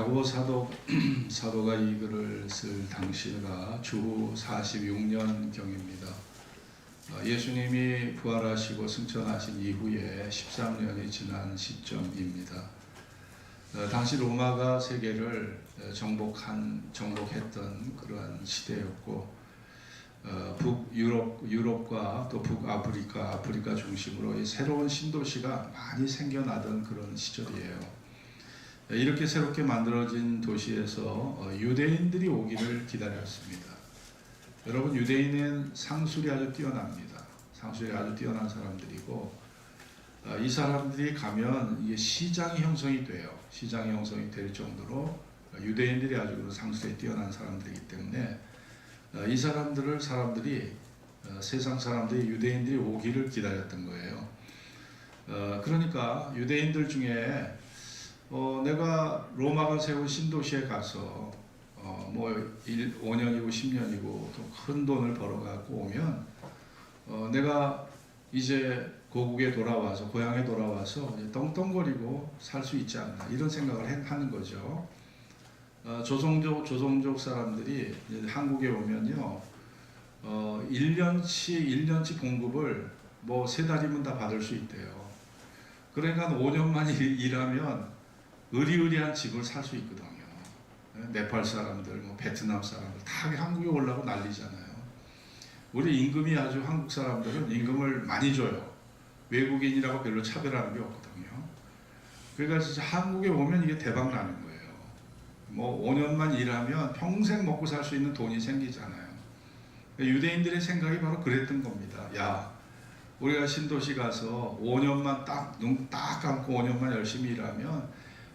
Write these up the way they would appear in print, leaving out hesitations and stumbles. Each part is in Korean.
야고보 사도가 이 글을 쓸 당시가 주후 46년경입니다. 예수님이 부활하시고 승천하신 이후에 13년이 지난 시점입니다. 당시 로마가 세계를 정복했던 그러한 시대였고, 북유럽과 또 북아프리카 중심으로 이 새로운 신도시가 많이 생겨나던 그런 시절이에요. 이렇게 새롭게 만들어진 도시에서 유대인들이 오기를 기다렸습니다. 여러분, 유대인은 상술이 아주 뛰어납니다. 상술이 아주 뛰어난 사람들이고, 이 사람들이 가면 이게 시장이 형성이 돼요. 시장이 형성이 될 정도로 유대인들이 아주 상술에 뛰어난 사람들이기 때문에 이 사람들이 세상 사람들이 유대인들이 오기를 기다렸던 거예요. 그러니까 유대인들 중에 내가 로마가 세운 신도시에 가서 5년이고 10년이고 또 큰 돈을 벌어갖고 오면 내가 이제 고향에 돌아와서 떵떵거리고 살 수 있지 않나, 이런 생각을 하는 거죠. 조선족 사람들이 한국에 오면요, 1년치 공급을 3달이면 다 받을 수 있대요. 그러니까 5년만 일하면 의리의리한 집을 살 수 있거든요. 네팔 사람들, 베트남 사람들 다 한국에 오려고 난리잖아요. 우리 임금이 아주 한국 사람들은 임금을 많이 줘요. 외국인이라고 별로 차별하는 게 없거든요. 그러니까 진짜 한국에 오면 이게 대박 나는 거예요. 5년만 일하면 평생 먹고 살 수 있는 돈이 생기잖아요. 유대인들의 생각이 바로 그랬던 겁니다. 야, 우리가 신도시 가서 5년만 눈 딱 감고 5년만 열심히 일하면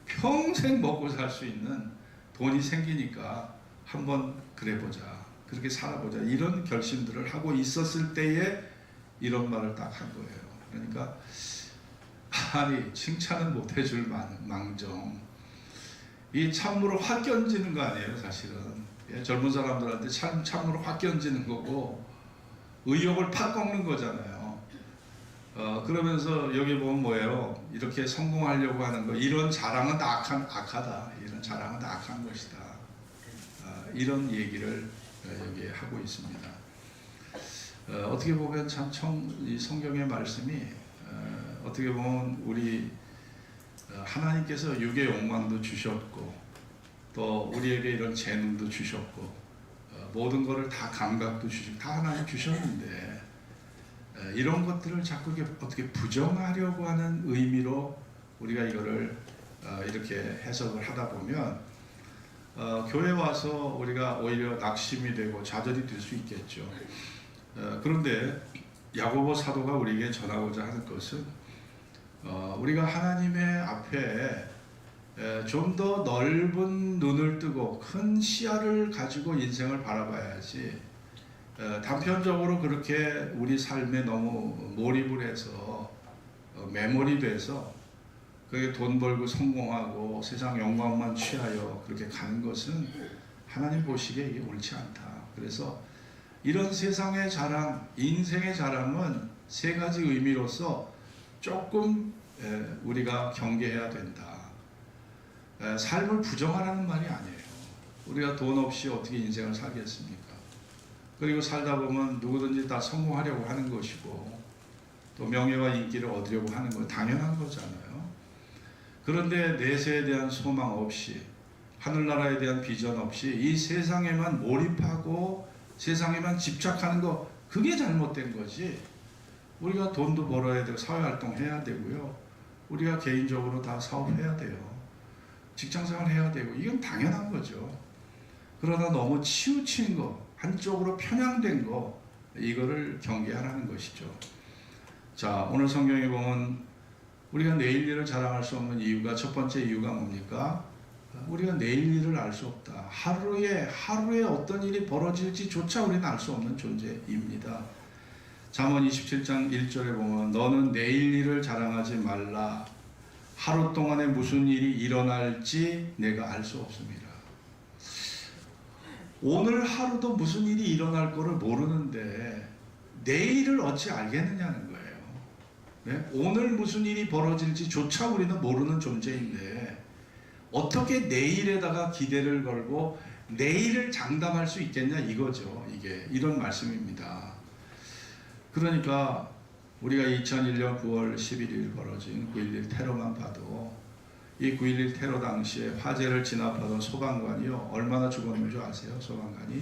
평생 먹고 살 수 있는 돈이 생기니까 한번 그래보자, 그렇게 살아보자, 이런 결심들을 하고 있었을 때에 이런 말을 딱 한 거예요. 그러니까 칭찬은 못해줄 망정, 이 참으로 확 견지는 거 아니에요, 사실은. 젊은 사람들한테 참으로 확 견지는 거고, 의욕을 팍 꺾는 거잖아요. 그러면서 여기 보면 뭐예요? 이렇게 성공하려고 하는 거, 이런 자랑은 다 악하다. 이런 자랑은 다 악한 것이다. 이런 얘기를 여기 하고 있습니다. 어떻게 보면 참 이 성경의 말씀이 어떻게 보면 우리 하나님께서 육의 욕망도 주셨고, 또 우리에게 이런 재능도 주셨고, 모든 것을 다 감각도 주시고 다 하나님 주셨는데, 이런 것들을 자꾸 어떻게 부정하려고 하는 의미로 우리가 이거를 이렇게 해석을 하다 보면 교회 와서 우리가 오히려 낙심이 되고 좌절이 될 수 있겠죠. 그런데 야고보 사도가 우리에게 전하고자 하는 것은 우리가 하나님의 앞에 좀 더 넓은 눈을 뜨고 큰 시야를 가지고 인생을 바라봐야지, 단편적으로 그렇게 우리 삶에 너무 몰입을 해서 매몰이 돼서 그게 돈 벌고 성공하고 세상 영광만 취하여 그렇게 가는 것은 하나님 보시기에 이게 옳지 않다. 그래서 이런 세상의 자랑, 인생의 자랑은 3가지 의미로서 조금 우리가 경계해야 된다. 삶을 부정하라는 말이 아니에요. 우리가 돈 없이 어떻게 인생을 살겠습니까? 그리고 살다 보면 누구든지 다 성공하려고 하는 것이고, 또 명예와 인기를 얻으려고 하는 건 당연한 거잖아요. 그런데 내세에 대한 소망 없이, 하늘나라에 대한 비전 없이 이 세상에만 몰입하고 세상에만 집착하는 거, 그게 잘못된 거지. 우리가 돈도 벌어야 되고 사회활동해야 되고요, 우리가 개인적으로 다 사업해야 돼요, 직장생활 해야 되고, 이건 당연한 거죠. 그러나 너무 치우친 거, 한쪽으로 편향된 거, 이거를 경계하라는 것이죠. 자, 오늘 성경에 보면 우리가 내일 일을 자랑할 수 없는 이유가, 첫 번째 이유가 뭡니까? 우리가 내일 일을 알 수 없다. 하루에 어떤 일이 벌어질지조차 우리는 알 수 없는 존재입니다. 잠언 27장 1절에 보면 너는 내일 일을 자랑하지 말라. 하루 동안에 무슨 일이 일어날지 내가 알 수 없습니다. 오늘 하루도 무슨 일이 일어날 거를 모르는데 내일을 어찌 알겠느냐는 거예요. 네? 오늘 무슨 일이 벌어질지조차 우리는 모르는 존재인데 어떻게 내일에다가 기대를 걸고 내일을 장담할 수 있겠냐 이거죠. 이게 이런 말씀입니다. 그러니까 우리가 2001년 9월 11일 벌어진 9.11 테러만 봐도 이 9.11 테러 당시에 화재를 진압하던 소방관이요 얼마나 죽었는 줄 아세요? 소방관이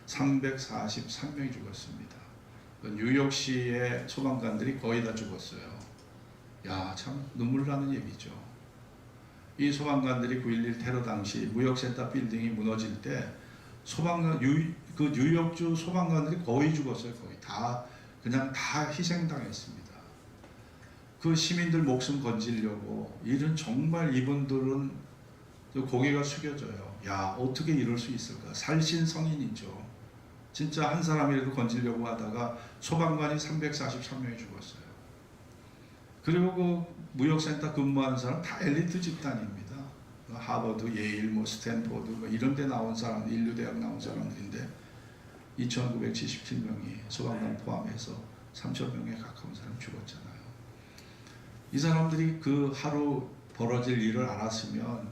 343명이 죽었습니다. 뉴욕시의 소방관들이 거의 다 죽었어요. 야, 참 눈물 나는 얘기죠. 이 소방관들이 9.11 테러 당시 무역센터 빌딩이 무너질 때 소방관 그 뉴욕주 소방관들이 거의 죽었어요. 거의 다 그냥 다 희생당했습니다. 그 시민들 목숨 건지려고 이런 정말 이분들은 고개가 숙여져요. 야, 어떻게 이럴 수 있을까? 살신성인이죠. 진짜 한 사람이라도 건지려고 하다가 소방관이 343명이 죽었어요. 그리고 그 무역센터 근무하는 사람 다 엘리트 집단입니다. 하버드, 예일, 뭐 스탠포드 뭐 이런 데 나온 사람, 인류대학 나온 사람들인데 2,977명이 소방관 포함해서 3,000명에 가까운 사람 죽었잖아요. 이 사람들이 그 하루 벌어질 일을 알았으면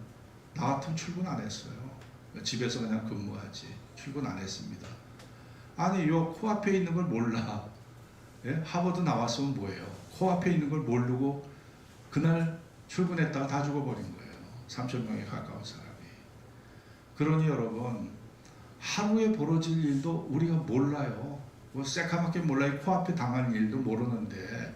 나 같으면 출근 안 했어요. 집에서 그냥 근무하지. 출근 안 했습니다. 아니 요 코앞에 있는 걸 몰라. 예? 하버드 나왔으면 뭐예요? 코앞에 있는 걸 모르고 그날 출근했다가 다 죽어버린 거예요. 3,000명에 가까운 사람이. 그러니 여러분 하루에 벌어질 일도 우리가 몰라요. 뭐 새까맣게 몰라요. 코앞에 당하는 일도 모르는데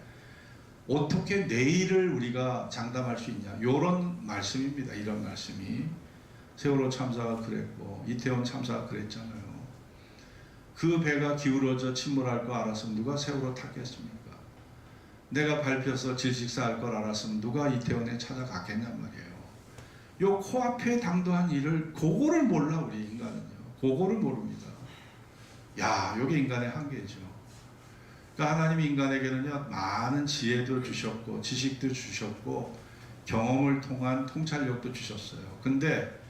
어떻게 내일을 우리가 장담할 수 있냐. 이런 말씀입니다. 이런 말씀이. 세월호 참사가 그랬고 이태원 참사가 그랬잖아요. 그 배가 기울어져 침몰할 거 알았으면 누가 세월호 탔겠습니까? 내가 밟혀서 질식사할 걸 알았으면 누가 이태원에 찾아갔겠냔 말이에요. 요 코앞에 당도한 일을 그거를 몰라 우리 인간은요. 그거를 모릅니다. 야, 요게 인간의 한계죠. 그러니까 하나님이 인간에게는요 많은 지혜도 주셨고 지식도 주셨고 경험을 통한 통찰력도 주셨어요. 근데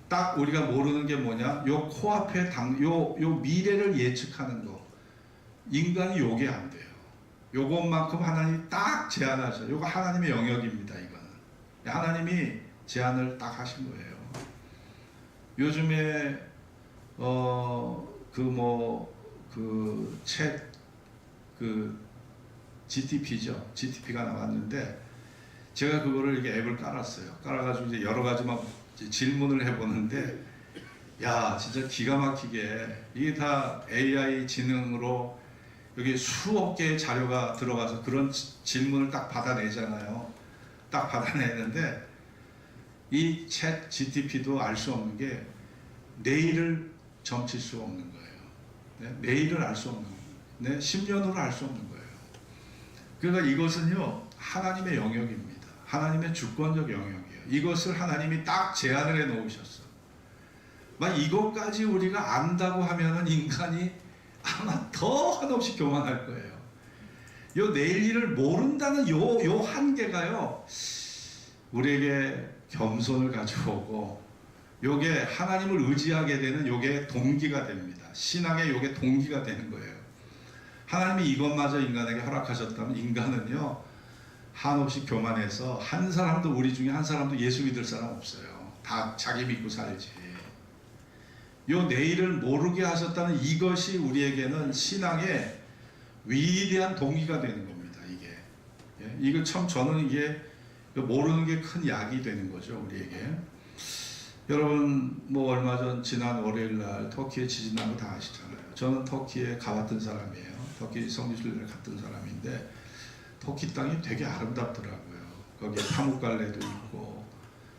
딱 우리가 모르는 게 뭐냐? 요 코앞에 요 미래를 예측하는 거. 인간이 요게 안 돼요. 요것만큼 하나님이 딱 제안하셔요. 요거 하나님의 영역입니다. 이거는 하나님이 제안을 딱 하신 거예요. 요즘에 GTP죠. GTP가 나왔는데 제가 그거를 이렇게 앱을 깔았어요. 깔아가지고 이제 여러 가지 막 질문을 해보는데 야, 진짜 기가 막히게 이게 다 AI 지능으로 여기 수억 개의 자료가 들어가서 그런 질문을 딱 받아내잖아요. 딱 받아내는데 이 챗 GTP도 알 수 없는 게 내일을 점칠 수 없는 거예요. 네? 내일을 알 수 없는 거예요. 네? 10년으로 알 수 없는 거예요. 그러니까 이것은요 하나님의 영역입니다. 하나님의 주권적 영역이에요. 이것을 하나님이 딱 제안을 해 놓으셨어. 막 이것까지 우리가 안다고 하면은 인간이 아마 더 한없이 교만할 거예요. 요 내일 일을 모른다는 요 한계가요 우리에게 겸손을 가져오고 요게 하나님을 의지하게 되는 요게 동기가 됩니다. 신앙의 요게 동기가 되는 거예요. 하나님이 이것마저 인간에게 허락하셨다면 인간은요 한없이 교만해서 한 사람도 우리 중에 한 사람도 예수 믿을 사람 없어요. 다 자기 믿고 살지. 요 내일을 모르게 하셨다는 이것이 우리에게는 신앙의 위대한 동기가 되는 겁니다. 이게 이거 참 저는 이게 모르는 게 큰 약이 되는 거죠 우리에게. 여러분 뭐 얼마 전 지난 월요일 날 터키에 지진 난 거 다 아시잖아요. 저는 터키에 가봤던 사람이에요. 터키 성지순례를 갔던 사람인데 터키 땅이 되게 아름답더라고요. 거기에 파묵갈레도 있고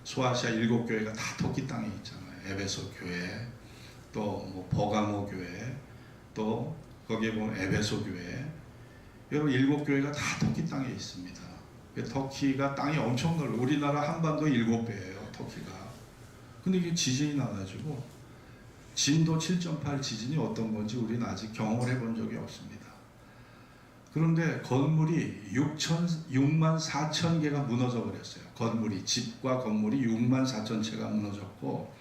소아시아 7교회가 다 터키 땅에 있잖아요. 에베소 교회, 또 뭐 버가모 교회, 또 거기에 보면 에베소 교회. 여러분 7교회가 다 터키 땅에 있습니다. 터키가 땅이 엄청 넓어요. 우리나라 한반도 7배예요. 터키가. 근데 이게 지진이 나가지고 진도 7.8 지진이 어떤 건지 우리는 아직 경험을 해본 적이 없습니다. 그런데 건물이 6만 4천 개가 무너져 버렸어요. 건물이, 집과 건물이 6만 4천 채가 무너졌고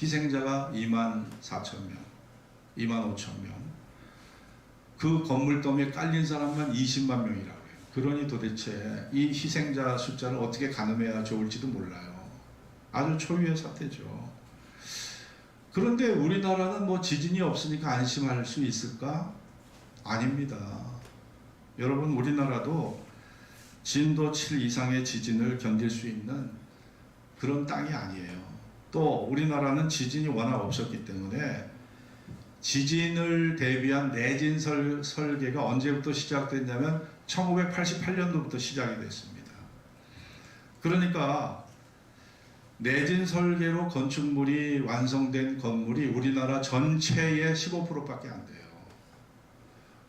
희생자가 2만 4천 명, 2만 5천 명. 그 건물 더미에 깔린 사람만 20만 명이라고 해요. 그러니 도대체 이 희생자 숫자를 어떻게 가늠해야 좋을지도 몰라요. 아주 초유의 사태죠. 그런데 우리나라는 뭐 지진이 없으니까 안심할 수 있을까? 아닙니다. 여러분, 우리나라도 진도 7 이상의 지진을 견딜 수 있는 그런 땅이 아니에요. 또 우리나라는 지진이 워낙 없었기 때문에 지진을 대비한 내진 설계가 언제부터 시작됐냐면 1988년도부터 시작이 됐습니다. 그러니까 내진 설계로 건축물이 완성된 건물이 우리나라 전체의 15%밖에 안 돼요.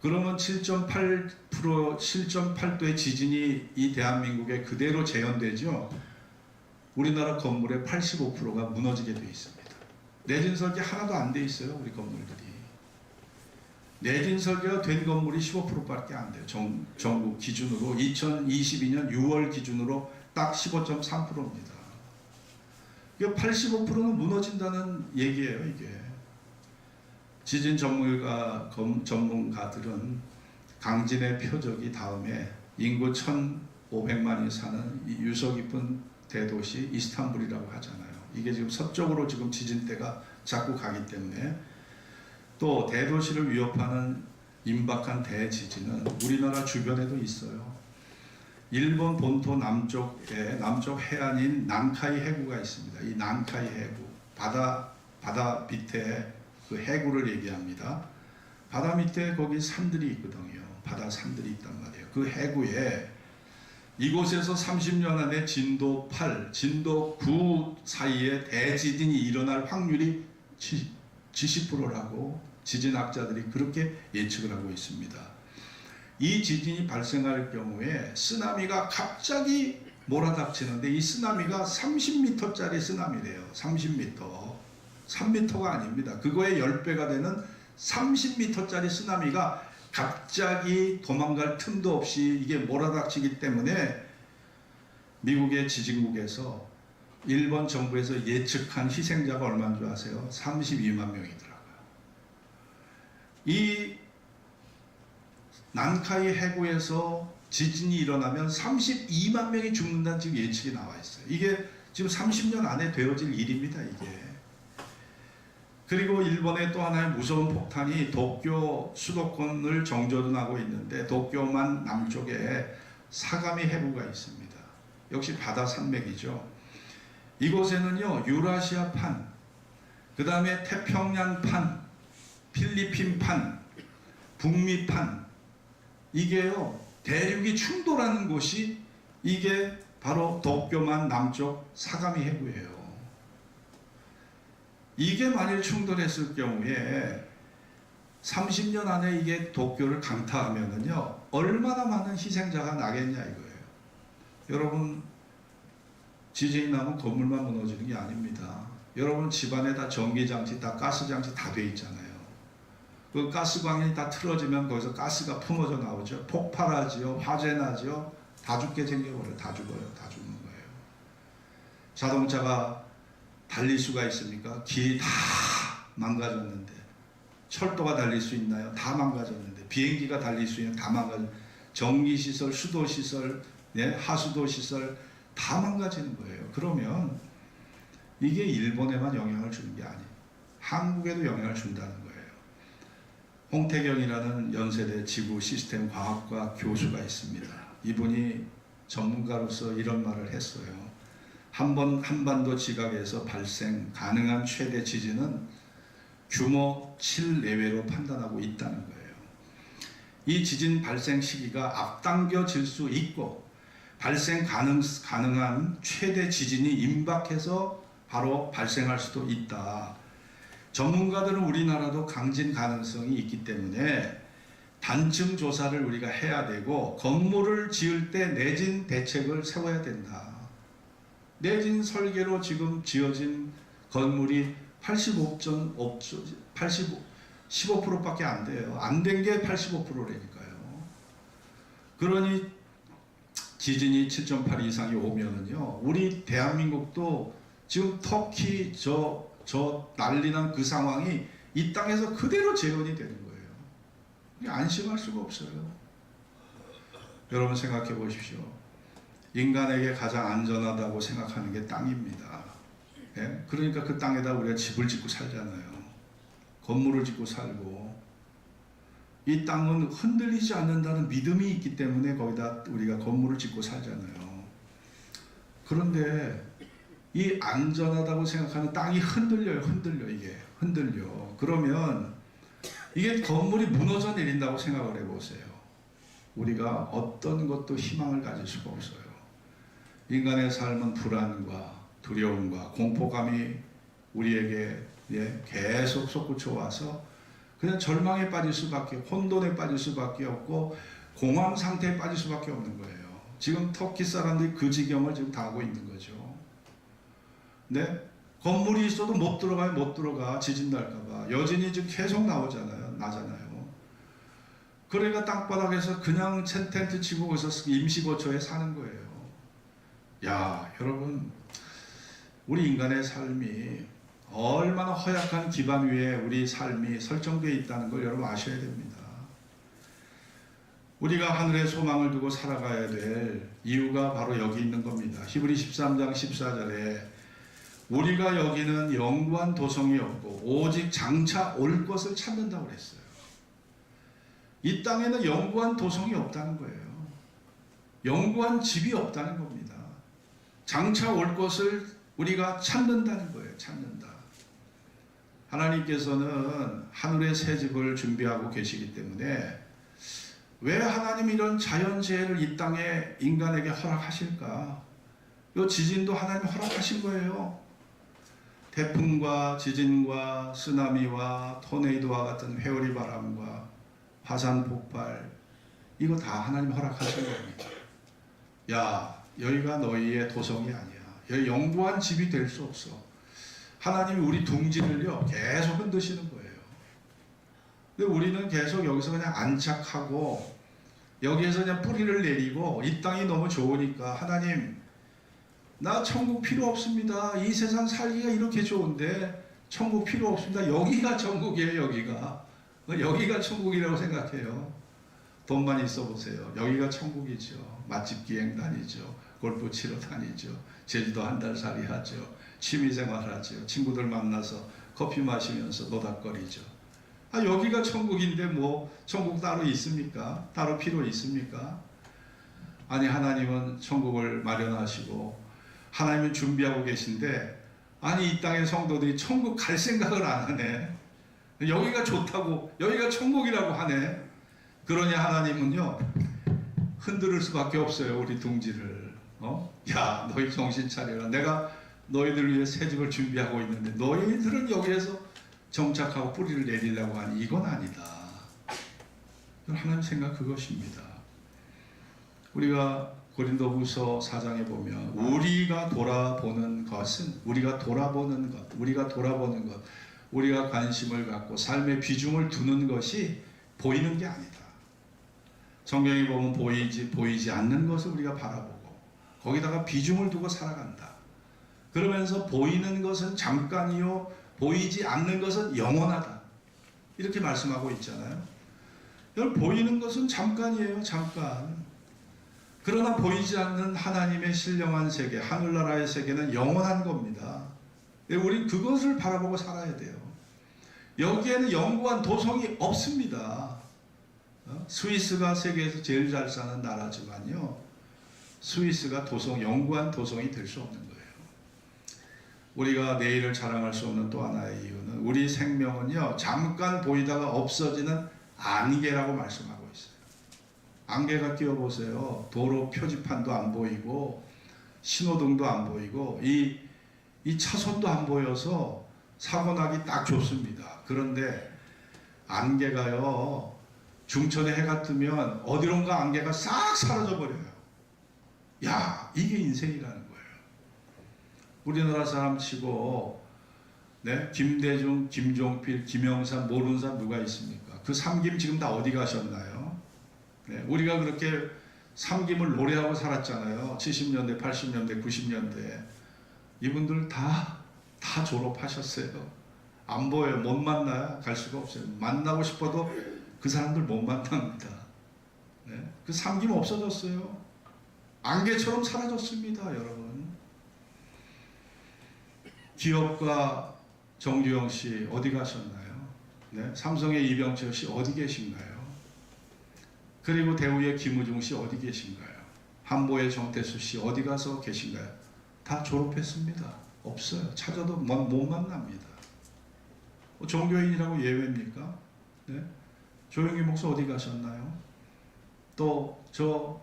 그러면 7.8도의 지진이 이 대한민국에 그대로 재현되죠. 우리나라 건물의 85%가 무너지게 돼 있습니다. 내진 설계 하나도 안 돼 있어요, 우리 건물들이. 내진 설계가 된 건물이 15%밖에 안 돼요. 전국 기준으로 2022년 6월 기준으로 딱 15.3%입니다. 이게 85%는 무너진다는 얘기예요, 이게. 지진 전문가들은 강진의 표적이 다음에 인구 1,500만이 사는 유서 깊은 대도시 이스탄불이라고 하잖아요. 이게 지금 서쪽으로 지금 지진대가 자꾸 가기 때문에 또 대도시를 위협하는 임박한 대지진은 우리나라 주변에도 있어요. 일본 본토 남쪽에 남쪽 해안인 난카이 해구가 있습니다. 이 난카이 해구, 바다 밑에 그 해구를 얘기합니다. 바다 밑에 거기 산들이 있거든요. 바다 산들이 있단 말이에요. 그 해구에 이곳에서 30년 안에 진도 8, 진도 9 사이에 대지진이 일어날 확률이 70%라고 지진학자들이 그렇게 예측을 하고 있습니다. 이 지진이 발생할 경우에 쓰나미가 갑자기 몰아닥치는데 이 쓰나미가 30m짜리 쓰나미래요. 30m. 3m가 아닙니다. 그거의 10배가 되는 30m짜리 쓰나미가 갑자기 도망갈 틈도 없이 이게 몰아닥치기 때문에 미국의 지진국에서 일본 정부에서 예측한 희생자가 얼마인 줄 아세요? 32만 명이더라고요. 이 난카이 해구에서 지진이 일어나면 32만 명이 죽는다는 지금 예측이 나와 있어요. 이게 지금 30년 안에 되어질 일입니다, 이게. 그리고 일본의 또 하나의 무서운 폭탄이 도쿄 수도권을 정조준하고 있는데 도쿄만 남쪽에 사가미 해구가 있습니다. 역시 바다 산맥이죠. 이곳에는요 유라시아판, 그 다음에 태평양판, 필리핀판, 북미판, 이게요 대륙이 충돌하는 곳이 이게 바로 도쿄만 남쪽 사가미 해구예요. 이게 만일 충돌했을 경우에 30년 안에 이게 도쿄를 강타하면은요 얼마나 많은 희생자가 나겠냐 이거예요. 여러분, 지진이 나면 건물만 무너지는 게 아닙니다. 여러분 집안에 다 전기장치, 다 가스장치 다 돼 있잖아요. 그 가스광이 다 틀어지면 거기서 가스가 품어져 나오죠. 폭발하지요, 화재 나죠. 다 죽게 생겨버려요. 다 죽어요. 다 죽는 거예요. 자동차가 달릴 수가 있습니까? 길이 다 망가졌는데. 철도가 달릴 수 있나요? 다 망가졌는데. 비행기가 달릴 수 있는 다 망가졌는데. 전기시설, 수도시설, 하수도시설 다 망가지는 거예요. 그러면 이게 일본에만 영향을 주는 게 아니에요. 한국에도 영향을 준다는 거예요. 홍태경이라는 연세대 지구 시스템 과학과 교수가 있습니다. 이분이 전문가로서 이런 말을 했어요. 한반도 지각에서 발생 가능한 최대 지진은 규모 7 내외로 판단하고 있다는 거예요. 이 지진 발생 시기가 앞당겨질 수 있고 발생 가능한 최대 지진이 임박해서 바로 발생할 수도 있다. 전문가들은 우리나라도 강진 가능성이 있기 때문에 단층 조사를 우리가 해야 되고 건물을 지을 때 내진 대책을 세워야 된다. 내진 설계로 지금 지어진 건물이 15%밖에 안 돼요. 안 된 게 85%라니까요. 그러니 지진이 7.8 이상이 오면은요, 우리 대한민국도 지금 터키 저 난리난 그 상황이 이 땅에서 그대로 재현이 되는 거예요. 안심할 수가 없어요. 여러분 생각해 보십시오. 인간에게 가장 안전하다고 생각하는 게 땅입니다. 예? 그러니까 그 땅에다 우리가 집을 짓고 살잖아요. 건물을 짓고 살고, 이 땅은 흔들리지 않는다는 믿음이 있기 때문에 거기다 우리가 건물을 짓고 살잖아요. 그런데 이 안전하다고 생각하는 땅이 흔들려요. 이게 흔들려. 그러면 이게 건물이 무너져 내린다고 생각을 해보세요. 우리가 어떤 것도 희망을 가질 수가 없어요. 인간의 삶은 불안과 두려움과 공포감이 우리에게 계속 솟구쳐 와서 그냥 절망에 빠질 수밖에, 혼돈에 빠질 수밖에 없고 공황 상태에 빠질 수밖에 없는 거예요. 지금 터키 사람들이 그 지경을 지금 당하고 있는 거죠. 네? 건물이 있어도 못 들어가. 지진 날까봐. 여진이 지금 계속 나잖아요. 그러니까 땅바닥에서 그냥 텐트 치고 거기서 임시거처에 사는 거예요. 야, 여러분, 우리 인간의 삶이 얼마나 허약한 기반 위에 우리 삶이 설정되어 있다는 걸 여러분 아셔야 됩니다. 우리가 하늘의 소망을 두고 살아가야 될 이유가 바로 여기 있는 겁니다. 히브리 13장 14절에 우리가 여기는 영구한 도성이 없고 오직 장차 올 것을 찾는다고 그랬어요. 이 땅에는 영구한 도성이 없다는 거예요. 영구한 집이 없다는 겁니다. 장차 올 것을 우리가 찾는다는 거예요. 찾는다. 하나님께서는 하늘의 새 집을 준비하고 계시기 때문에 왜 하나님 이런 자연재해를 이 땅에 인간에게 허락하실까? 이 지진도 하나님 허락하신 거예요. 태풍과 지진과 쓰나미와 토네이도와 같은 회오리 바람과 화산 폭발, 이거 다 하나님 허락하신 겁니다. 야, 여기가 너희의 도성이 아니야. 여기 영구한 집이 될 수 없어. 하나님이 우리 둥지를요 계속 흔드시는 거예요. 근데 우리는 계속 여기서 그냥 안착하고 여기에서 그냥 뿌리를 내리고 이 땅이 너무 좋으니까 하나님, 나 천국 필요 없습니다. 이 세상 살기가 이렇게 좋은데 천국 필요 없습니다. 여기가 천국이에요. 여기가 천국이라고 생각해요. 돈만 있어 보세요. 여기가 천국이죠. 맛집 기행 다니죠. 골프 치러 다니죠. 제주도 한 달 살이 하죠. 취미생활 하죠. 친구들 만나서 커피 마시면서 노닥거리죠. 여기가 천국인데 뭐 천국 따로 있습니까? 따로 필요 있습니까? 아니, 하나님은 천국을 마련하시고 하나님은 준비하고 계신데, 아니 이 땅의 성도들이 천국 갈 생각을 안 하네. 여기가 좋다고, 여기가 천국이라고 하네. 그러니 하나님은요 흔들 수밖에 없어요. 우리 둥지를. 야, 너희 정신 차려라. 내가 너희들 위해 새 집을 준비하고 있는데 너희들은 여기에서 정착하고 뿌리를 내리려고 하니 이건 아니다. 하나님 생각 그것입니다. 우리가 고린도후서 4장에 보면 우리가 돌아보는 것, 우리가 관심을 갖고 삶의 비중을 두는 것이 보이는 게 아니다. 성경에 보면 보이지 않는 것을 우리가 바라보고 거기다가 비중을 두고 살아간다. 그러면서 보이는 것은 잠깐이요 보이지 않는 것은 영원하다. 이렇게 말씀하고 있잖아요. 여러분, 보이는 것은 잠깐이에요. 잠깐. 그러나 보이지 않는 하나님의 신령한 세계, 하늘나라의 세계는 영원한 겁니다. 우리 그것을 바라보고 살아야 돼요. 여기에는 영구한 도성이 없습니다. 스위스가 세계에서 제일 잘 사는 나라지만요, 스위스가 영구한 도성이 될 수 없는 거예요. 우리가 내일을 자랑할 수 없는 또 하나의 이유는 우리 생명은요 잠깐 보이다가 없어지는 안개라고 말씀하고 있어요. 안개가 끼워보세요. 도로 표지판도 안 보이고 신호등도 안 보이고 이 차선도 안 보여서 사고 나기 딱 좋습니다. 그런데 안개가요 중천에 해가 뜨면 어디론가 안개가 싹 사라져 버려요. 야, 이게 인생이라는 거예요. 우리나라 사람 치고 김대중, 김종필, 김영삼 모르는 사람 누가 있습니까? 그 삼김 지금 다 어디 가셨나요? 우리가 그렇게 삼김을 노래하고 살았잖아요. 70년대, 80년대, 90년대. 이분들 다 졸업하셨어요. 안 보여요. 못 만나요. 갈 수가 없어요. 만나고 싶어도 그 사람들 못 만납니다. 그 삼김 없어졌어요. 안개처럼 사라졌습니다, 여러분. 기업가 정주영 씨 어디 가셨나요? 네? 삼성의 이병철 씨 어디 계신가요? 그리고 대우의 김우중 씨 어디 계신가요? 한보의 정태수 씨 어디 가서 계신가요? 다 졸업했습니다. 없어요. 찾아도 못 만납니다. 종교인이라고 예외입니까? 네? 조영기 목사 어디 가셨나요? 또 저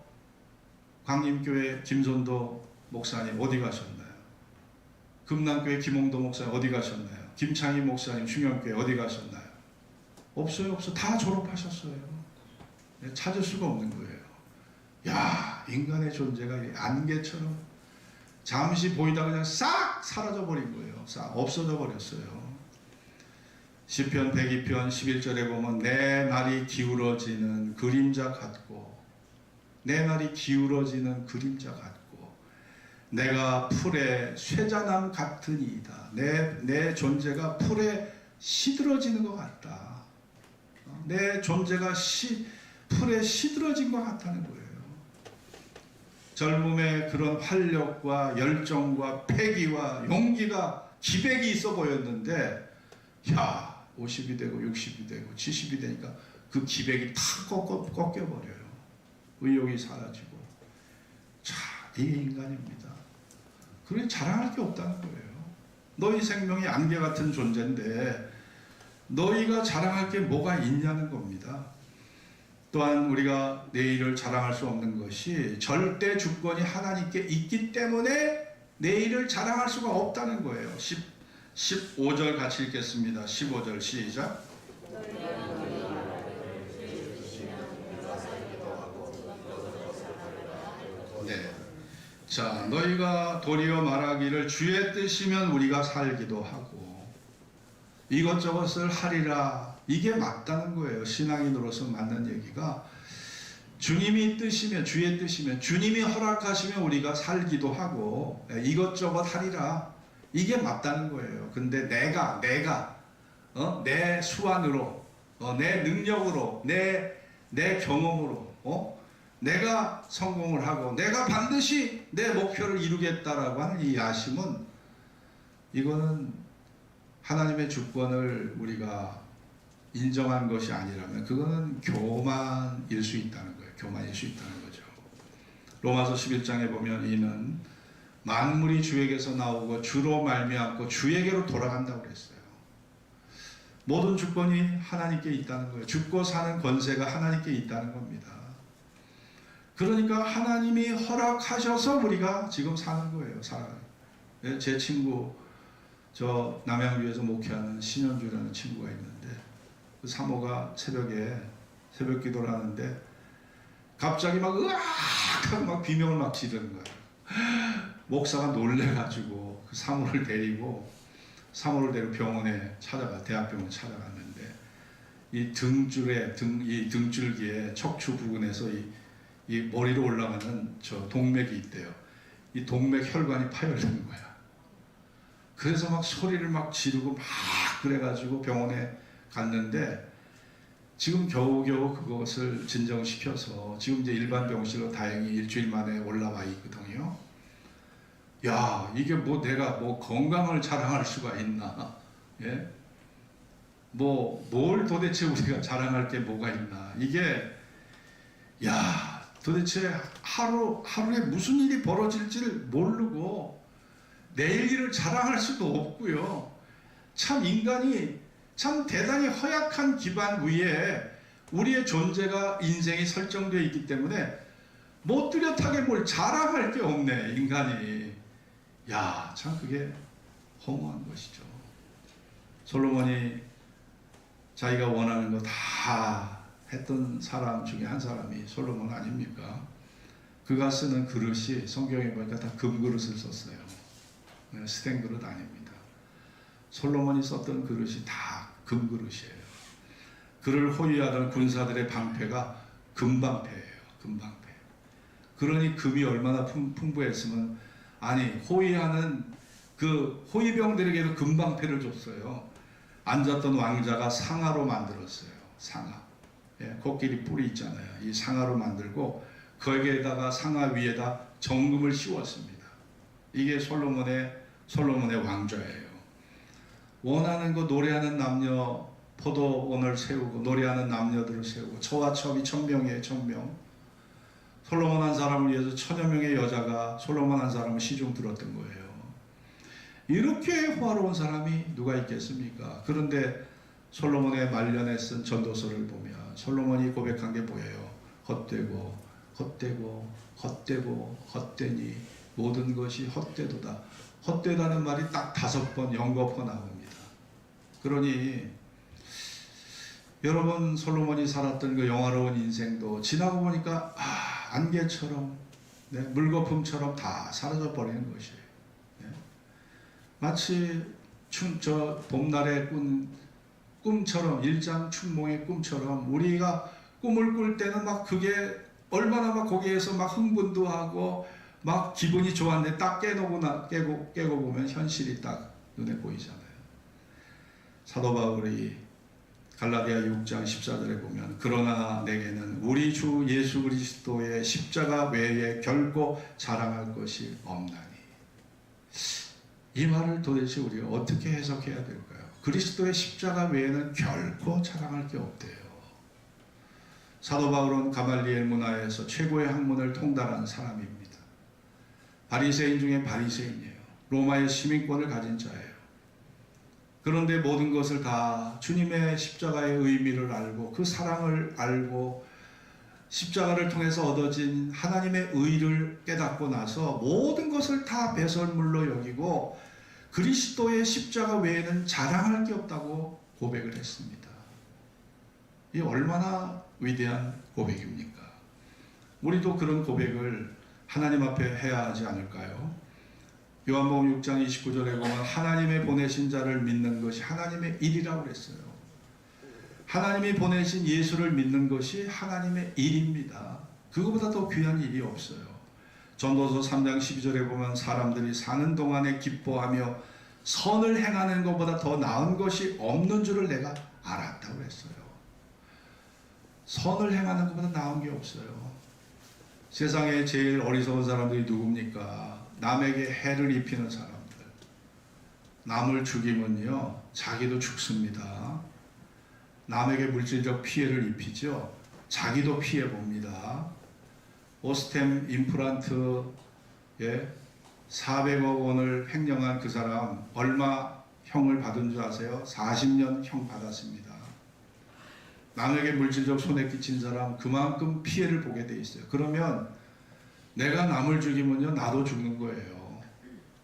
광림교회 김선도 목사님 어디 가셨나요? 금남교회 김홍도 목사님 어디 가셨나요? 김창희 목사님 충영교회 어디 가셨나요? 없어요. 다 졸업하셨어요. 네, 찾을 수가 없는 거예요. 야, 인간의 존재가 안개처럼 잠시 보이다가 그냥 싹 사라져 버린 거예요. 싹 없어져 버렸어요. 시편 102편 11절에 보면 내 날이 기울어지는 그림자 같고 내 날이 기울어지는 그림자 같고 내가 풀의 쇠자남 같으니이다. 내 존재가 풀에 시들어지는 것 같다. 내 존재가 풀에 시들어진 것 같다는 거예요. 젊음의 그런 활력과 열정과 패기와 용기가 기백이 있어 보였는데 야 50이 되고 60이 되고 70이 되니까 그 기백이 탁 꺾여버려요. 의욕이 사라지고. 자, 이게 인간입니다. 그래 자랑할 게 없다는 거예요. 너희 생명이 안개 같은 존재인데 너희가 자랑할 게 뭐가 있냐는 겁니다. 또한 우리가 내일을 자랑할 수 없는 것이 절대 주권이 하나님께 있기 때문에 내일을 자랑할 수가 없다는 거예요. 15절 같이 읽겠습니다. 15절 시작. 네. 자, 너희가 도리어 말하기를 주의 뜻이면 우리가 살기도 하고 이것저것을 하리라. 이게 맞다는 거예요. 신앙인으로서 맞는 얘기가 주님이 뜻이면 주의 뜻이면 주님이 허락하시면 우리가 살기도 하고 이것저것 하리라. 이게 맞다는 거예요. 근데 내가 내 수완으로 내 능력으로 내 경험으로 내가 성공을 하고 내가 반드시 내 목표를 이루겠다라고 하는 이 야심은 이거는 하나님의 주권을 우리가 인정한 것이 아니라면 그거는 교만일 수 있다는 거예요. 교만일 수 있다는 거죠. 로마서 11장에 보면 이는 만물이 주에게서 나오고 주로 말미암고 주에게로 돌아간다고 그랬어요. 모든 주권이 하나님께 있다는 거예요. 죽고 사는 권세가 하나님께 있다는 겁니다. 그러니까 하나님이 허락하셔서 우리가 지금 사는 거예요. 살아가요. 제 친구 저 남양주에서 목회하는 신현주라는 친구가 있는데 그 사모가 새벽 기도를 하는데 갑자기 막 으악 하고 막 비명을 막 지르는 거예요. 목사가 놀래가지고 그 사모를 데리고 병원에 대학병원 찾아갔는데 이 등줄기에 척추 부근에서 이 머리로 올라가는 저 동맥이 있대요. 이 동맥 혈관이 파열된 거야. 그래서 막 소리를 막 지르고 막 그래가지고 병원에 갔는데 지금 겨우겨우 그것을 진정시켜서 지금 이제 일반 병실로 다행히 일주일 만에 올라와 있거든요. 야, 이게 내가 건강을 자랑할 수가 있나? 예? 뭘 도대체 우리가 자랑할 게 뭐가 있나? 이게, 야, 도대체 하루에 무슨 일이 벌어질지를 모르고 내일 일을 자랑할 수도 없고요. 참 인간이 참 대단히 허약한 기반 위에 우리의 존재가 인생이 설정되어 있기 때문에 못 뚜렷하게 뭘 자랑할 게 없네, 인간이. 야, 참 그게 허무한 것이죠. 솔로몬이 자기가 원하는 거 다 했던 사람 중에 한 사람이 솔로몬 아닙니까? 그가 쓰는 그릇이 성경에 보니까 다 금그릇을 썼어요. 스텐 그릇 아닙니다. 솔로몬이 썼던 그릇이 다 금그릇이에요. 그를 호위하던 군사들의 방패가 금방패예요. 금방패. 그러니 금이 얼마나 풍부했으면 호위하는 그 호위병들에게도 금방패를 줬어요. 앉았던 왕자가 상아로 만들었어요. 상아. 코끼리 뿔이 있잖아요. 이 상아로 만들고 거기에다가 상아 위에다 정금을 씌웠습니다. 이게 솔로몬의 솔로몬의 왕좌예요. 원하는 거 노래하는 남녀, 포도원을 세우고 노래하는 남녀들을 세우고 저와 첩이 1000명이에요. 1000명. 솔로몬 한 사람을 위해서 1000여 명의 여자가 솔로몬 한 사람을 시중 들었던 거예요. 이렇게 호화로운 사람이 누가 있겠습니까? 그런데 솔로몬의 말년에 쓴 전도서를 보면 솔로몬이 고백한 게 뭐예요? 헛되고 헛되고 헛되고 헛되니 모든 것이 헛되도다. 헛되다는 말이 딱 5번 연거푸 나옵니다. 그러니 여러분, 솔로몬이 살았던 그 영화로운 인생도 지나고 보니까 안개처럼, 네, 물거품처럼 다 사라져 버리는 것이에요. 네. 마치 봄날의 꿈처럼, 일장춘몽의 꿈처럼 우리가 꿈을 꿀 때는 막 그게 얼마나 막 거기에서 막 흥분도 하고 막 기분이 좋았는데 딱 깨고 보면 현실이 딱 눈에 보이잖아요. 사도 바울이 갈라디아 6장 14절에 보면 그러나 내게는 우리 주 예수 그리스도의 십자가 외에 결코 자랑할 것이 없나니. 이 말을 도대체 우리가 어떻게 해석해야 될까요? 그리스도의 십자가 외에는 결코 자랑할 게 없대요. 사도 바울은 가말리엘 문화에서 최고의 학문을 통달한 사람입니다. 바리새인 중에 바리새인이에요. 로마의 시민권을 가진 자예요. 그런데 모든 것을 다 주님의 십자가의 의미를 알고 그 사랑을 알고 십자가를 통해서 얻어진 하나님의 의를 깨닫고 나서 모든 것을 다 배설물로 여기고 그리스도의 십자가 외에는 자랑할 게 없다고 고백을 했습니다. 이 얼마나 위대한 고백입니까? 우리도 그런 고백을 하나님 앞에 해야 하지 않을까요? 요한복음 6장 29절에 보면 하나님의 보내신 자를 믿는 것이 하나님의 일이라고 그랬어요. 하나님이 보내신 예수를 믿는 것이 하나님의 일입니다. 그거보다 더 귀한 일이 없어요. 전도서 3장 12절에 보면 사람들이 사는 동안에 기뻐하며 선을 행하는 것보다 더 나은 것이 없는 줄을 내가 알았다고 했어요. 선을 행하는 것보다 나은 게 없어요. 세상에 제일 어리석은 사람들이 누굽니까? 남에게 해를 입히는 사람들. 남을 죽이면요, 자기도 죽습니다. 남에게 물질적 피해를 입히죠. 자기도 피해 봅니다. 오스템 임플란트에 400억 원을 횡령한 그 사람 얼마 형을 받은 줄 아세요? 40년 형 받았습니다. 남에게 물질적 손해 끼친 사람 그만큼 피해를 보게 돼 있어요. 그러면 내가 남을 죽이면요, 나도 죽는 거예요.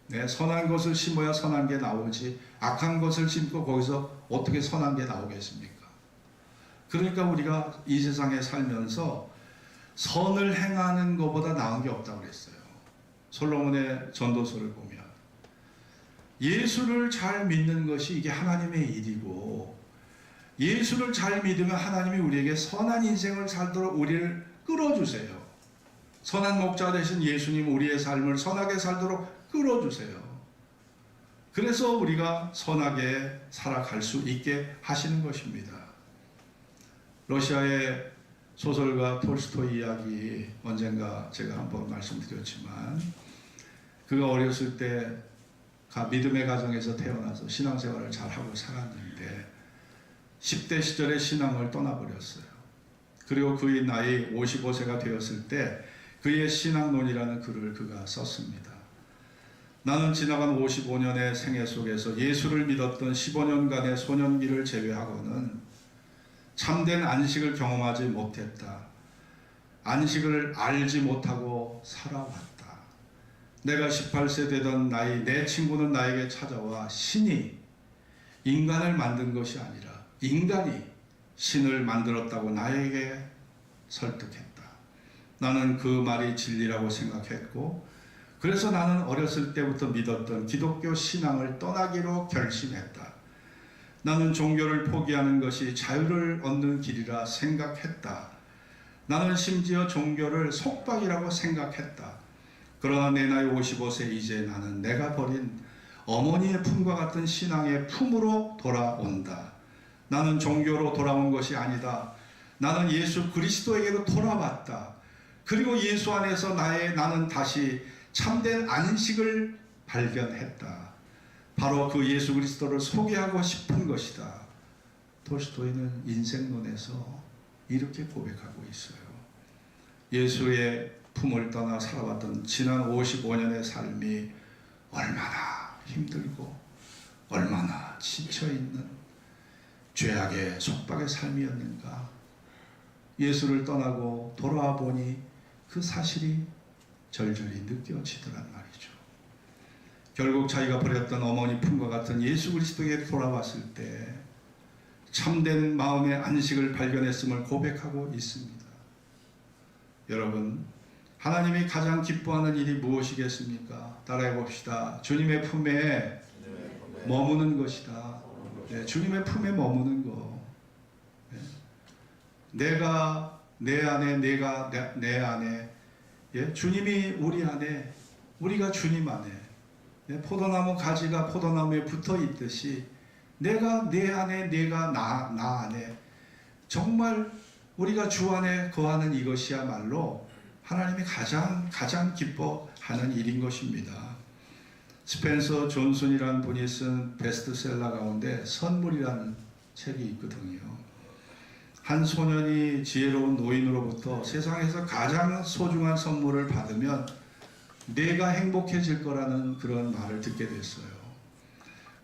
네, 선한 것을 심어야 선한 게 나오지 악한 것을 심고 거기서 어떻게 선한 게 나오겠습니까? 그러니까 우리가 이 세상에 살면서 선을 행하는 것보다 나은 게 없다고 그랬어요. 솔로몬의 전도서를 보면 예수를 잘 믿는 것이 이게 하나님의 일이고 예수를 잘 믿으면 하나님이 우리에게 선한 인생을 살도록 우리를 끌어주세요. 선한 목자 되신 예수님 우리의 삶을 선하게 살도록 끌어주세요. 그래서 우리가 선하게 살아갈 수 있게 하시는 것입니다. 러시아의 소설가 톨스토이 이야기 언젠가 제가 한번 말씀드렸지만 그가 어렸을 때 믿음의 가정에서 태어나서 신앙생활을 잘하고 살았는데 10대 시절에 신앙을 떠나버렸어요. 그리고 그의 나이 55세가 되었을 때 그의 신앙론이라는 글을 그가 썼습니다. 나는 지나간 55년의 생애 속에서 예수를 믿었던 15년간의 소년기를 제외하고는 참된 안식을 경험하지 못했다. 안식을 알지 못하고 살아왔다. 내가 18세 되던 나이 내 친구는 나에게 찾아와 신이 인간을 만든 것이 아니라 인간이 신을 만들었다고 나에게 설득했다. 나는 그 말이 진리라고 생각했고 그래서 나는 어렸을 때부터 믿었던 기독교 신앙을 떠나기로 결심했다. 나는 종교를 포기하는 것이 자유를 얻는 길이라 생각했다. 나는 심지어 종교를 속박이라고 생각했다. 그러나 내 나이 55세 이제 나는 내가 버린 어머니의 품과 같은 신앙의 품으로 돌아온다. 나는 종교로 돌아온 것이 아니다. 나는 예수 그리스도에게로 돌아왔다. 그리고 예수 안에서 나는 다시 참된 안식을 발견했다. 바로 그 예수 그리스도를 소개하고 싶은 것이다. 톨스토이는 인생론에서 이렇게 고백하고 있어요. 예수의 품을 떠나 살아왔던 지난 55년의 삶이 얼마나 힘들고 얼마나 지쳐있는 죄악의 속박의 삶이었는가. 예수를 떠나고 돌아와 보니 그 사실이 절절히 느껴지더란 말이죠. 결국 자기가 버렸던 어머니 품과 같은 예수 그리스도에게 돌아왔을 때 참된 마음의 안식을 발견했음을 고백하고 있습니다. 여러분, 하나님이 가장 기뻐하는 일이 무엇이겠습니까? 따라해 봅시다. 주님의 품에 머무는 것이다. 네, 주님의 품에 머무는 거. 네. 내가 내 안에, 내가 내 안에, 예? 주님이 우리 안에, 우리가 주님 안에. 네? 포도나무 가지가 포도나무에 붙어 있듯이 내가 내 안에, 내가 나 안에, 정말 우리가 주 안에 거하는 이것이야말로 하나님이 가장 기뻐하는 일인 것입니다. 스펜서 존슨이라는 분이 쓴 베스트셀러 가운데 선물이라는 책이 있거든요. 한 소년이 지혜로운 노인으로부터 세상에서 가장 소중한 선물을 받으면 내가 행복해질 거라는 그런 말을 듣게 됐어요.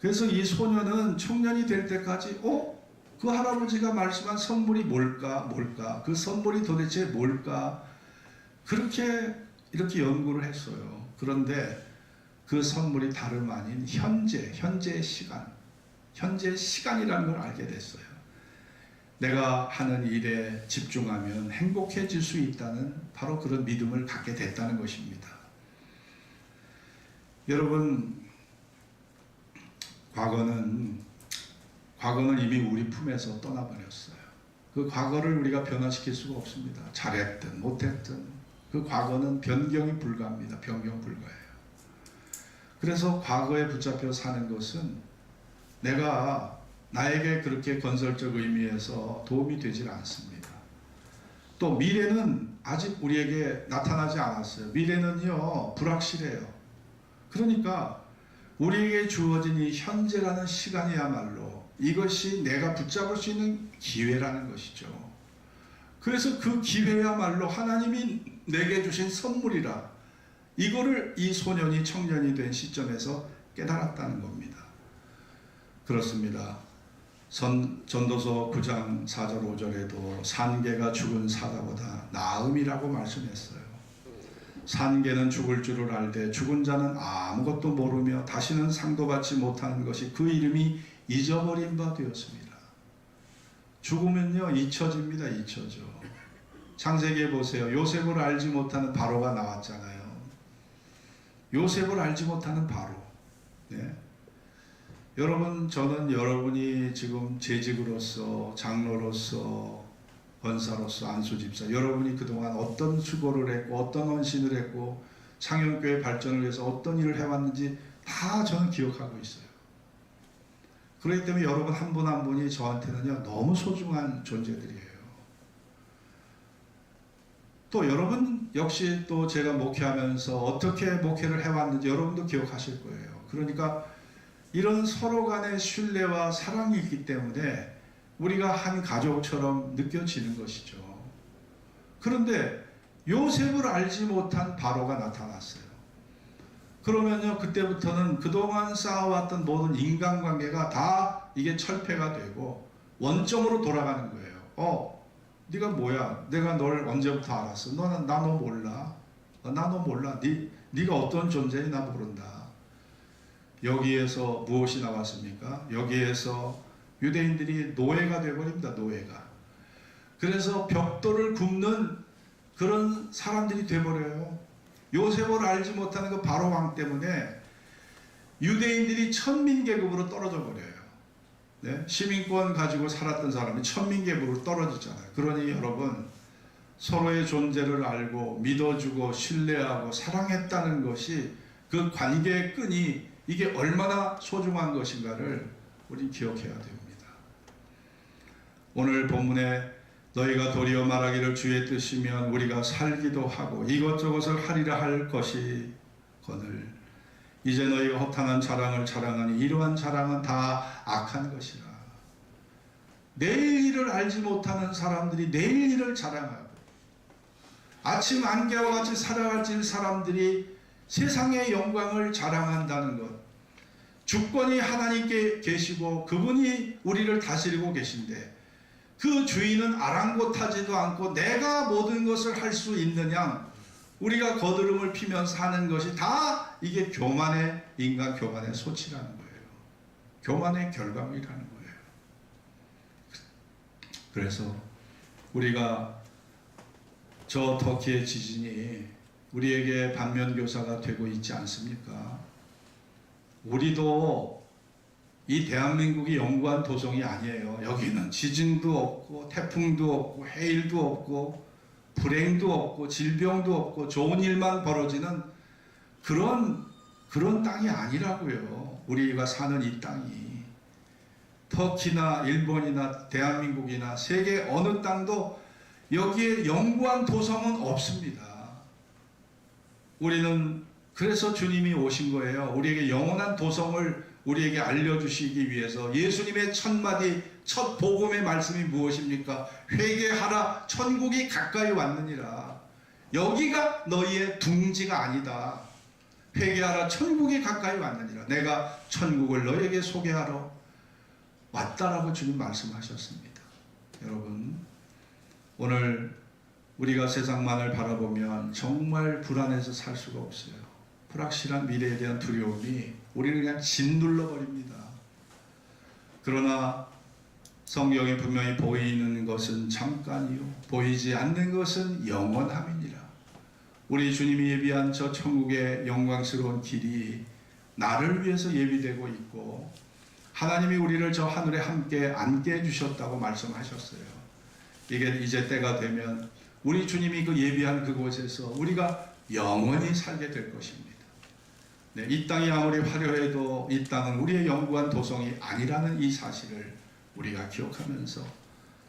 그래서 이 소년은 청년이 될 때까지 그 할아버지가 말씀한 선물이 뭘까? 그 선물이 도대체 뭘까? 이렇게 연구를 했어요. 그런데 그 선물이 다름 아닌 현재의 시간이라는 걸 알게 됐어요. 내가 하는 일에 집중하면 행복해질 수 있다는 바로 그런 믿음을 갖게 됐다는 것입니다. 여러분, 과거는 이미 우리 품에서 떠나버렸어요. 그 과거를 우리가 변화시킬 수가 없습니다. 잘했든 못했든 그 과거는 변경이 불가합니다. 변경 불가해요. 그래서 과거에 붙잡혀 사는 것은 나에게 그렇게 건설적 의미에서 도움이 되질 않습니다. 또 미래는 아직 우리에게 나타나지 않았어요. 미래는요, 불확실해요. 그러니까 우리에게 주어진 이 현재라는 시간이야말로 이것이 내가 붙잡을 수 있는 기회라는 것이죠. 그래서 그 기회야말로 하나님이 내게 주신 선물이라, 이거를 이 소년이 청년이 된 시점에서 깨달았다는 겁니다. 그렇습니다. 전도서 9장 4절 5절에도 산개가 죽은 사자보다 나음이라고 말씀했어요. 산개는 죽을 줄을 알되 죽은 자는 아무것도 모르며 다시는 상도받지 못하는 것이 그 이름이 잊어버린 바 되었습니다. 죽으면요, 잊혀집니다. 잊혀져. 창세기에 보세요. 요셉을 알지 못하는 바로가 나왔잖아요. 요셉을 알지 못하는 바로. 네. 여러분, 저는 여러분이 지금 재직으로서, 장로로서, 권사로서, 안수집사, 여러분이 그동안 어떤 수고를 했고 어떤 헌신을 했고 창현교회 발전을 위해서 어떤 일을 해왔는지 다 저는 기억하고 있어요. 그렇기 때문에 여러분 한 분 한 분이 저한테는요, 너무 소중한 존재들이에요. 또 여러분 역시 또 제가 목회하면서 어떻게 목회를 해왔는지 여러분도 기억하실 거예요. 그러니까 이런 서로 간의 신뢰와 사랑이 있기 때문에 우리가 한 가족처럼 느껴지는 것이죠. 그런데 요셉을 알지 못한 바로가 나타났어요. 그러면요, 그때부터는 그동안 쌓아왔던 모든 인간관계가 다 이게 철폐가 되고 원점으로 돌아가는 거예요. 네가 뭐야? 내가 널 언제부터 알았어? 나 너 몰라. 나 너 몰라. 네가 어떤 존재인지 나 모른다. 여기에서 무엇이 나왔습니까? 여기에서 유대인들이 노예가 되어버립니다. 노예가. 그래서 벽돌을 굽는 그런 사람들이 되어버려요. 요셉을 알지 못하는 그 바로 왕 때문에 유대인들이 천민계급으로 떨어져 버려요. 네? 시민권 가지고 살았던 사람이 천민계급으로 떨어지잖아요. 그러니 여러분, 서로의 존재를 알고 믿어주고 신뢰하고 사랑했다는 것이 그 관계의 끈이 이게 얼마나 소중한 것인가를 우리 기억해야 됩니다. 오늘 본문에 너희가 도리어 말하기를 주의 뜻이면 우리가 살기도 하고 이것저것을 하리라 할 것이거늘 이제 너희가 허탄한 자랑을 자랑하니 이러한 자랑은 다 악한 것이라. 내일 일을 알지 못하는 사람들이 내일 일을 자랑하고, 아침 안개와 같이 살아갈 사람들이 세상의 영광을 자랑한다는 것. 주권이 하나님께 계시고 그분이 우리를 다스리고 계신데 그 주인은 아랑곳하지도 않고 내가 모든 것을 할 수 있느냐, 우리가 거드름을 피면서 하는 것이 다 이게 교만의, 인간 교만의 소치라는 거예요. 교만의 결과물이라는 거예요. 그래서 우리가 저 터키의 지진이 우리에게 반면교사가 되고 있지 않습니까? 우리도 이 대한민국이 영구한 도성이 아니에요. 여기는 지진도 없고 태풍도 없고 해일도 없고 불행도 없고 질병도 없고 좋은 일만 벌어지는 그런 땅이 아니라고요. 우리가 사는 이 땅이. 터키나 일본이나 대한민국이나 세계 어느 땅도 여기에 영구한 도성은 없습니다. 우리는 그래서 주님이 오신 거예요. 우리에게 영원한 도성을 우리에게 알려주시기 위해서. 예수님의 첫마디 첫 복음의 말씀이 무엇입니까? 회개하라, 천국이 가까이 왔느니라. 여기가 너희의 둥지가 아니다. 회개하라, 천국이 가까이 왔느니라. 내가 천국을 너희에게 소개하러 왔다라고 주님 말씀하셨습니다. 여러분, 오늘 우리가 세상만을 바라보면 정말 불안해서 살 수가 없어요. 불확실한 미래에 대한 두려움이 우리를 그냥 짓눌러 버립니다. 그러나 성경에 분명히 보이는 것은 잠깐이요 보이지 않는 것은 영원함이니라. 우리 주님이 예비한 저 천국의 영광스러운 길이 나를 위해서 예비되고 있고, 하나님이 우리를 저 하늘에 함께 앉게 해주셨다고 말씀하셨어요. 이게 이제 때가 되면 우리 주님이 그 예비한 그곳에서 우리가 영원히 살게 될 것입니다. 네, 이 땅이 아무리 화려해도 이 땅은 우리의 영구한 도성이 아니라는 이 사실을 우리가 기억하면서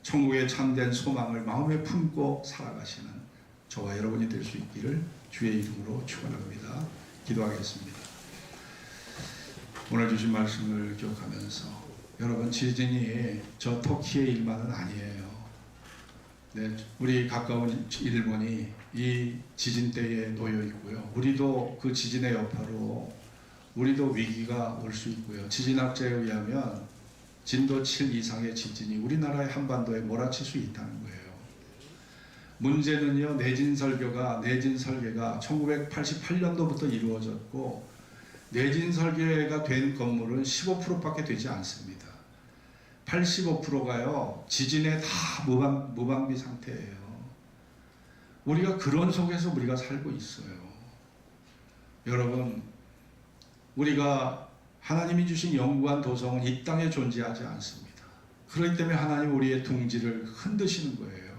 천국의 참된 소망을 마음에 품고 살아가시는 저와 여러분이 될 수 있기를 주의 이름으로 축원합니다. 기도하겠습니다. 오늘 주신 말씀을 기억하면서, 여러분, 지진이 저 터키의 일만은 아니에요. 네, 우리 가까운 일본이 이 지진대에 놓여 있고요. 우리도 그 지진의 여파로 우리도 위기가 올 수 있고요. 지진학자에 의하면 진도 7 이상의 지진이 우리나라의 한반도에 몰아칠 수 있다는 거예요. 문제는요, 내진 설계가 1988년도부터 이루어졌고, 내진 설계가 된 건물은 15%밖에 되지 않습니다. 85%가요 지진에 다 무방비 상태예요. 우리가 그런 속에서 우리가 살고 있어요. 여러분, 우리가 하나님이 주신 영구한 도성은 이 땅에 존재하지 않습니다. 그렇기 때문에 하나님 우리의 둥지를 흔드시는 거예요.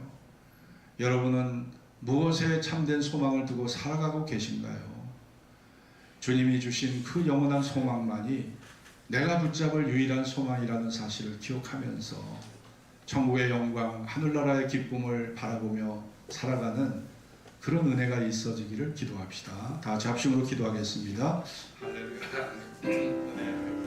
여러분은 무엇에 참된 소망을 두고 살아가고 계신가요? 주님이 주신 그 영원한 소망만이 내가 붙잡을 유일한 소망이라는 사실을 기억하면서 천국의 영광, 하늘나라의 기쁨을 바라보며 살아가는 그런 은혜가 있어지기를 기도합시다. 다 같이 합심으로 기도하겠습니다. 할렐루야.